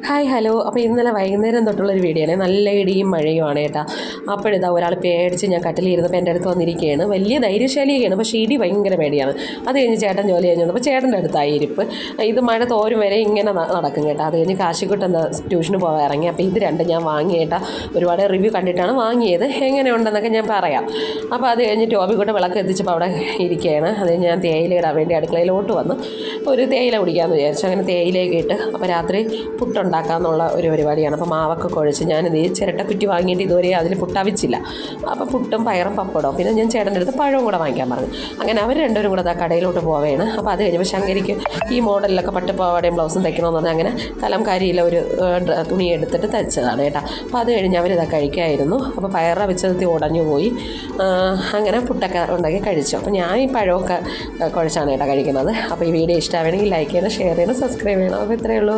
Hi hello. അപ്പോൾ ഇന്നലെ വൈകുന്നേരം തൊട്ടുള്ളൊരു വീഡിയോ ആണ്. നല്ല ഇടിയും മഴയുമാണ് കേട്ടോ. അപ്പോഴിതാ ഒരാൾ പേടിച്ച് ഞാൻ കട്ടിലിരുന്നപ്പോൾ എൻ്റെ അടുത്ത് വന്നിരിക്കുകയാണ്. വലിയ ധൈര്യശാലിയാണ്, പക്ഷേ ഇടി ഭയങ്കര പേടിയാണ്. അത് കഴിഞ്ഞ് ചേട്ടൻ ജോലി കഴിഞ്ഞ് വന്നപ്പോൾ ചേട്ടൻ്റെ അടുത്തായി ഇരിപ്പ്. ഇത് മഴ തോരും വരെ ഇങ്ങനെ നടക്കും കേട്ടോ. അത് കഴിഞ്ഞ് കാശിക്കുട്ടൻ ട്യൂഷന് പോകാൻ ഇറങ്ങി. അപ്പോൾ ഇത് രണ്ടും ഞാൻ വാങ്ങി കേട്ടോ. ഒരുപാട് റിവ്യൂ കണ്ടിട്ടാണ് വാങ്ങിയത്. എങ്ങനെയുണ്ടെന്നൊക്കെ ഞാൻ പറയാം. അപ്പോൾ അത് കഴിഞ്ഞ് ടോബിക്കുട്ടൻ വിളക്ക് എത്തിച്ചപ്പോൾ അവിടെ ഇരിക്കുകയാണ്. അത് കഴിഞ്ഞ് ഞാൻ തേയില ഇടാൻ വേണ്ടി അടുക്കളയിലോട്ട് വന്നു. ഒരു തേയില കുടിക്കാമെന്ന് വിചാരിച്ചു. അങ്ങനെ തേയിലയൊക്കെ ഇട്ട് അപ്പോൾ രാത്രി പുട്ടുണ്ടാക്കാമെന്നുള്ള ഒരു പരിപാടിയാണ്. അപ്പോൾ മാവൊക്കെ കുഴച്ച് ഞാനിത് ചിരട്ടക്കുറ്റി വാങ്ങിയിട്ട് ഇതുവരെ അതിൽ പുട്ടവിച്ചില്ല. അപ്പോൾ പുട്ടും പയറും പപ്പടവും പിന്നെ ഞാൻ ചേട്ടൻ്റെ അടുത്ത് പഴവും കൂടെ വാങ്ങിക്കാൻ പറഞ്ഞു. അങ്ങനെ അവർ രണ്ടുപേരും കൂടെ കടയിലോട്ട് പോവുകയാണ്. അപ്പോൾ അത് കഴിഞ്ഞപ്പോൾ ശങ്കരിക്ക് ഈ മോഡലിലൊക്കെ പട്ടുപാവാടയും ബ്ലൗസും തയ്ക്കണമെന്ന് പറഞ്ഞാൽ അങ്ങനെ കലംകാരിയിലെ ഒരു തുണി എടുത്തിട്ട് തയ്ച്ചതാണ് കേട്ടോ. അപ്പോൾ അത് കഴിഞ്ഞ് അവരിതൊക്കെ കഴിക്കായിരുന്നു. അപ്പോൾ പയറ വെച്ചത് ഉടഞ്ഞു പോയി. അങ്ങനെ പുട്ടൊക്കെ ഉണ്ടാക്കി കഴിച്ചു. അപ്പോൾ ഞാൻ ഈ പഴമൊക്കെ കുഴച്ചാണ് കേട്ടോ കഴിക്കുന്നത്. അപ്പോൾ ഈ വീഡിയോ ഇഷ്ടമാണെങ്കിൽ ലൈക്ക് ചെയ്യണം, ഷെയർ ചെയ്യണം, സബ്സ്ക്രൈബ് ചെയ്യണം. അപ്പോൾ ഇത്രയേ ഉള്ളൂ.